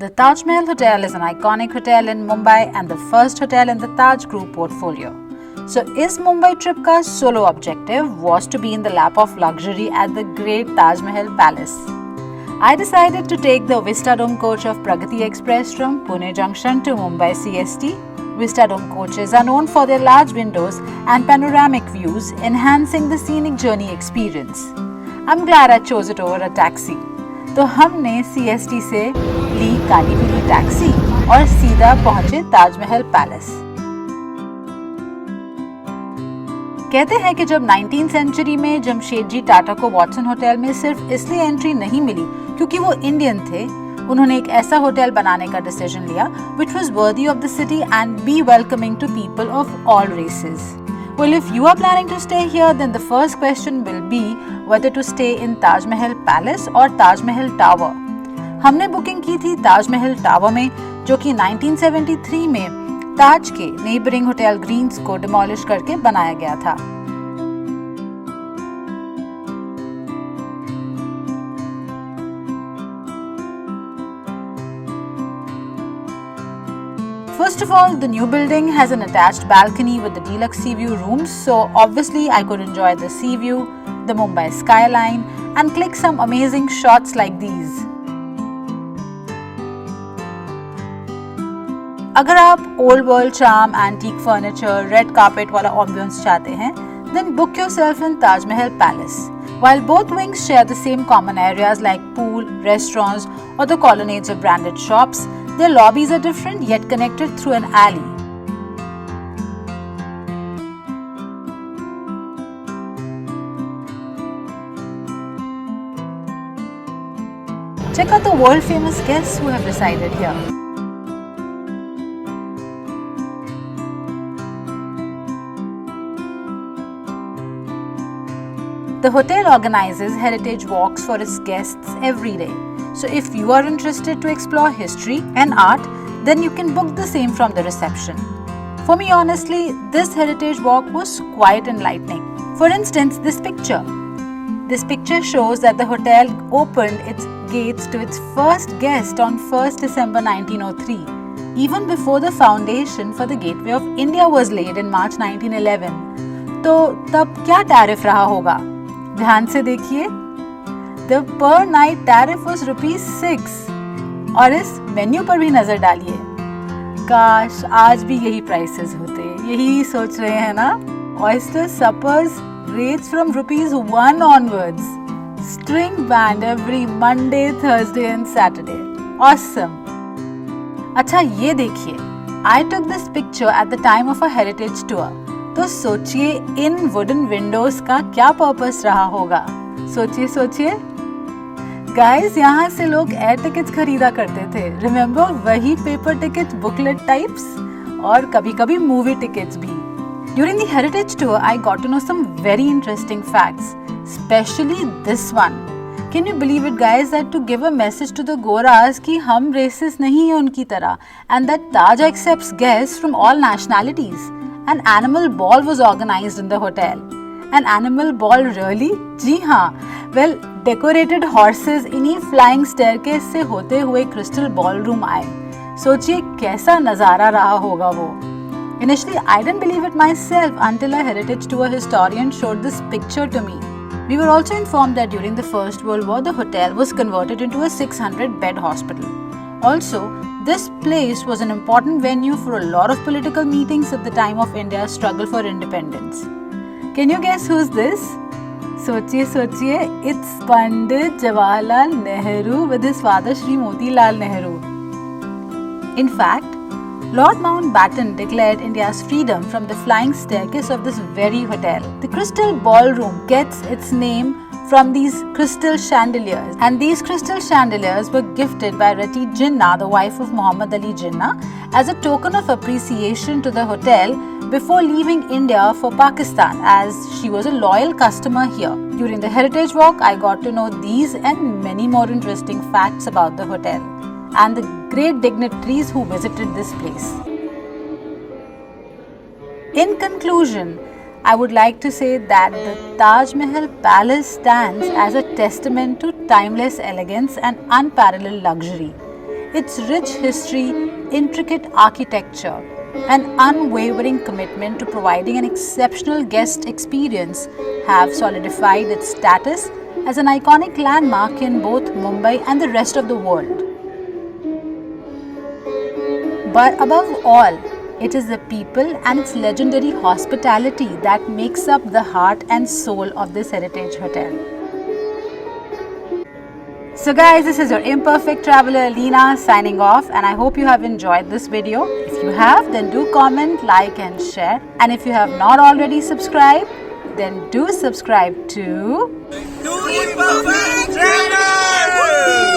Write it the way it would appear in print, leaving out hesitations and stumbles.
The Taj Mahal Hotel is an iconic hotel in Mumbai and the first hotel in the Taj Group portfolio. So, is Mumbai trip ka solo objective was to be in the lap of luxury at the great Taj Mahal Palace. I decided to take the Vistadome coach of Pragati Express from Pune Junction to Mumbai CST. Vistadome coaches are known for their large windows and panoramic views, enhancing the scenic journey experience. I'm glad I chose it over a taxi. तो हमने CST से ली काली पीली taxi और सीधा पहुंचे Taj Mahal palace. कहते हैं कि जब 19th सेंचुरी में जमशेदजी टाटा को वॉटसन होटल में सिर्फ इसलिए एंट्री नहीं मिली क्योंकि वो इंडियन थे, उन्होंने एक ऐसा होटल बनाने का डिसीजन लिया which was worthy of the city and be welcoming to people of all races. Well, if you are planning to stay here, then the first question will be whether to stay in Taj Mahal Palace or Taj Mahal Tower. हमने booking की थी Taj Mahal tower में, जो कि 1973 में ताज के neighbouring hotel Green's को demolish करके बनाया गया था। First of all, the new building has an attached balcony with the deluxe sea view rooms, so obviously I could enjoy the sea view, the Mumbai skyline and click some amazing shots like these. अगर आप old world charm, antique furniture, red carpet वाला ambience चाहते हैं, then book yourself in Taj Mahal Palace. While both wings share the same common areas like pool, restaurants or the colonnades of branded shops, their lobbies are different yet connected through an alley. Check out the world famous guests who have resided here. The hotel organizes heritage walks for its guests every day. So if you are interested to explore history and art, then you can book the same from the reception. For me, honestly, this heritage walk was quite enlightening. For instance, this picture. This picture shows that the hotel opened its gates to its first guest on 1st December 1903, even before the foundation for the Gateway of India was laid in March 1911. तो तब क्या tariff रहा होगा? ध्यान से देखिए। The per night tariff was ₹6 और इस मेन्यू पर भी नजर डालिए। काश आज भी यही प्राइसेस होते, यही सोच रहे हैं ना? Oyster suppers rates from ₹1 onwards. String band every Monday, Thursday and Saturday. Awesome. अच्छा ये देखिए, I took this picture at the time of a heritage tour. तो सोचिए इन वुडन विंडोज का क्या पर्पस रहा होगा? सोचिए गाइस, यहाँ से लोग एयर टिकट्स खरीदा करते थे। रिमेम्बर वही पेपर टिकट्स, बुकलेट टाइप्स और कभी-कभी मूवी टिकट्स भी। During the heritage tour, I got to know some very interesting facts, especially this one. Can you believe it, guys, that to give a message to the Goras कि हम racist नहीं हैं उनकी तरह, and that Taj accepts guests from all nationalities. An animal ball was organized in the hotel. An animal ball, really? जी हाँ. Well, decorated horses इन्हीं flying staircase से होते हुए crystal ballroom आए. सोचिए कैसा नज़ारा रहा होगा वो. Initially, I didn't believe it myself until a heritage tour historian showed this picture to me. We were also informed that during the First World War, the hotel was converted into a 600-bed hospital. Also, this place was an important venue for a lot of political meetings at the time of India's struggle for independence. Can you guess who's this? सोचिए, it's Pandit Jawaharlal Nehru with his father Shri Motilal Nehru. In fact, Lord Mountbatten declared India's freedom from the flying staircase of this very hotel. The Crystal Ballroom gets its name from these crystal chandeliers, and these crystal chandeliers were gifted by Rati Jinnah, the wife of Muhammad Ali Jinnah, as a token of appreciation to the hotel before leaving India for Pakistan, as she was a loyal customer here. During the heritage walk, I got to know these and many more interesting facts about the hotel and the great dignitaries who visited this place. In conclusion, I would like to say that the Taj Mahal Palace stands as a testament to timeless elegance and unparalleled luxury. Its rich history, intricate architecture, and unwavering commitment to providing an exceptional guest experience have solidified its status as an iconic landmark in both Mumbai and the rest of the world. But above all, it is the people and its legendary hospitality that makes up the heart and soul of this heritage hotel. So guys, this is your imperfect traveler Leena signing off, and I hope you have enjoyed this video. If you have, then do comment, like and share. And if you have not already subscribed, then do subscribe to Imperfect Traveler!